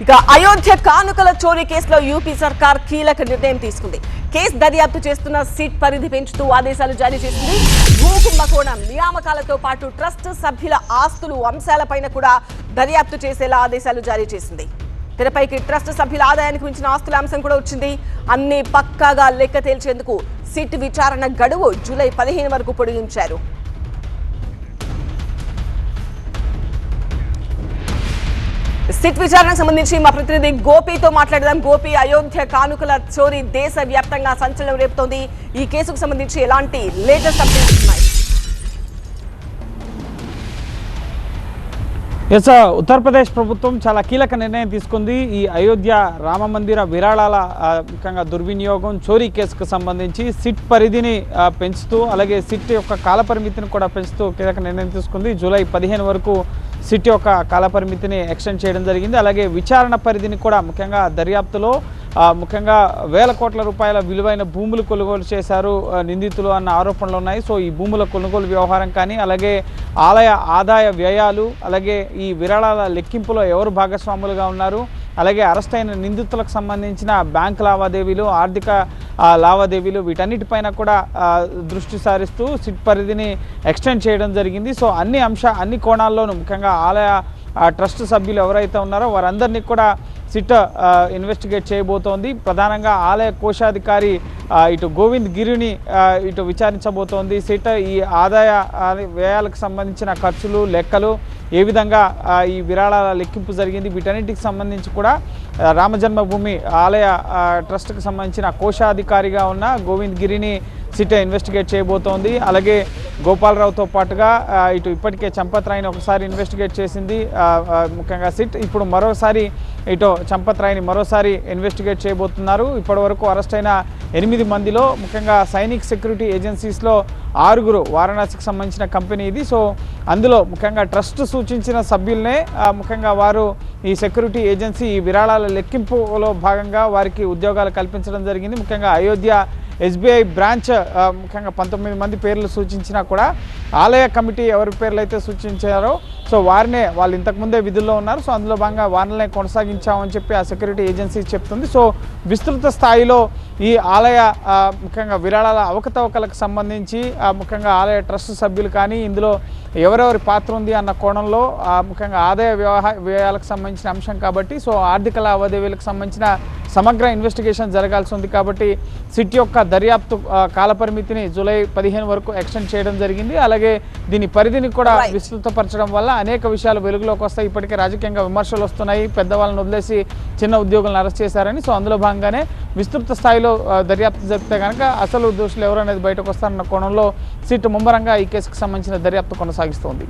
ఇక అయోధ్య కానుకల చోరీ కేసులో యూపీ సర్కార్ కీలక నిర్ణయం తీసుకుంది. కేసు దర్యాప్తు చేస్తున్న సిట్ పరిధి పెంచుతూ ఆదేశాలు జారీ చేసింది. భూ కుంభకోణం, నియామకాలతో పాటు ట్రస్ట్ సభ్యుల ఆస్తులు అంశాలపైన కూడా దర్యాప్తు చేసేలా ఆదేశాలు జారీ చేసింది. తెరపైకి ట్రస్ట్ సభ్యుల ఆదాయానికి మించిన ఆస్తుల అంశం కూడా వచ్చింది. అన్ని పక్కాగా లెక్క తేల్చేందుకు సిట్ విచారణ గడువు జూలై 15 వరకు పొడిగించారు. సిట్ విచారణకు సంబంధించి మా ప్రతినిధి గోపితో మాట్లాడదాం. గోపి, అయోధ్య కానుకల చోరీ దేశ వ్యాప్తంగా సంచలనం రేపుతోంది. ఈ కేసుకు సంబంధించి ఎలాంటి లేటెస్ట్ అప్డేట్స్ ఉన్నాయి? ఉత్తరప్రదేశ్ ప్రభుత్వం చాలా కీలక నిర్ణయం తీసుకుంది. ఈ అయోధ్య రామ మందిర విరాళాల ముఖ్యంగా దుర్వినియోగం చోరీ కేసుకు సంబంధించి సిట్ పరిధిని పెంచుతూ, అలాగే సిట్ యొక్క కాలపరిమితిని కూడా పెంచుతూ కీలక నిర్ణయం తీసుకుంది. జూలై 15 వరకు సిట్ యొక్క కాలపరిమితిని ఎక్స్టెండ్ చేయడం జరిగింది. అలాగే విచారణ పరిధిని కూడా ముఖ్యంగా దర్యాప్తులో ముఖ్యంగా వేల కోట్ల రూపాయల విలువైన భూములు కొనుగోలు చేశారు నిందితులు అన్న ఆరోపణలు ఉన్నాయి. సో ఈ భూముల కొనుగోలు వ్యవహారం కానీ, అలాగే ఆలయ ఆదాయ వ్యయాలు, అలాగే ఈ విరాళాల లెక్కింపులో ఎవరు భాగస్వాములుగా ఉన్నారు, అలాగే అరెస్ట్ అయిన నిందితులకు సంబంధించిన బ్యాంక్ లావాదేవీలు, ఆర్థిక లావాదేవీలు, వీటన్నిటిపైన కూడా దృష్టి సారిస్తూ సిట్ పరిధిని ఎక్స్టెండ్ చేయడం జరిగింది. సో అన్ని కోణాల్లోనూ ముఖ్యంగా ఆలయ ట్రస్ట్ సభ్యులు ఎవరైతే ఉన్నారో వారందరినీ కూడా సిట్ ఇన్వెస్టిగేట్ చేయబోతోంది. ప్రధానంగా ఆలయ కోశాధికారి ఇటు గోవింద్ గిరిని ఇటు విచారించబోతోంది సిట్. ఈ ఆదాయ వ్యయాలకు సంబంధించిన ఖర్చులు, లెక్కలు, ఏ విధంగా ఈ విరాళాల లెక్కింపు జరిగింది, వీటన్నిటికి సంబంధించి కూడా రామజన్మభూమి ఆలయ ట్రస్ట్కి సంబంధించిన కోశాధికారిగా ఉన్న గోవింద్ గిరిని సిట్ ఇన్వెస్టిగేట్ చేయబోతోంది. అలాగే గోపాలరావుతో పాటుగా ఇటు ఇప్పటికే చంపత్ రాయ్ని ఒకసారి ఇన్వెస్టిగేట్ చేసింది ముఖ్యంగా సిట్. ఇప్పుడు మరోసారి ఇటు చంపత్ రాయ్ని మరోసారి ఇన్వెస్టిగేట్ చేయబోతున్నారు. ఇప్పటి వరకు అరెస్ట్ అయిన 8 మందిలో ముఖ్యంగా సైనిక్ సెక్యూరిటీ ఏజెన్సీస్లో 6 వారణాసికి సంబంధించిన కంపెనీ ఇది. సో అందులో ముఖ్యంగా ట్రస్ట్ సూచించిన సభ్యులనే ముఖ్యంగా వారు ఈ సెక్యూరిటీ ఏజెన్సీ ఈ విరాళాల లెక్కింపులో భాగంగా వారికి ఉద్యోగాలు కల్పించడం జరిగింది. ముఖ్యంగా అయోధ్య SBI బ్రాంచ్ ముఖ్యంగా 19 మంది పేర్లు సూచించినా కూడా ఆలయ కమిటీ ఎవరి పేర్లు అయితే సూచించారో సో వాళ్ళు ఇంతకుముందే విధుల్లో ఉన్నారు. సో అందులో భాగంగా వారినే కొనసాగించామని చెప్పి ఆ సెక్యూరిటీ ఏజెన్సీ చెప్తుంది. సో విస్తృత స్థాయిలో ఈ ఆలయ ముఖ్యంగా విరాళాల అవకతవకలకు సంబంధించి ముఖ్యంగా ఆలయ ట్రస్ట్ సభ్యులు కానీ ఇందులో ఎవరెవరి పాత్ర ఉంది అన్న కోణంలో ముఖ్యంగా ఆదాయ వ్యయాలకు సంబంధించిన అంశం కాబట్టి సో ఆర్థిక లావాదేవీలకు సంబంధించిన సమగ్ర ఇన్వెస్టిగేషన్ జరగాల్సి ఉంది. కాబట్టి సిట్ యొక్క దర్యాప్తు కాలపరిమితిని జూలై 15 వరకు ఎక్స్టెండ్ చేయడం జరిగింది. అలాగే దీని పరిధిని కూడా విస్తృతపరచడం వల్ల అనేక విషయాలు వెలుగులోకి వస్తాయి. ఇప్పటికే రాజకీయంగా విమర్శలు వస్తున్నాయి, పెద్దవాళ్ళని వదిలేసి చిన్న ఉద్యోగులను అరెస్ట్ చేశారని. సో అందులో భాగంగానే విస్తృత స్థాయిలో దర్యాప్తు జరిపితే కనుక అసలు దోషులు ఎవరు అనేది బయటకు వస్తారన్న కోణంలో సిట్ ముమ్మరంగా ఈ కేసుకు సంబంధించిన దర్యాప్తు కొనసాగిస్తోంది.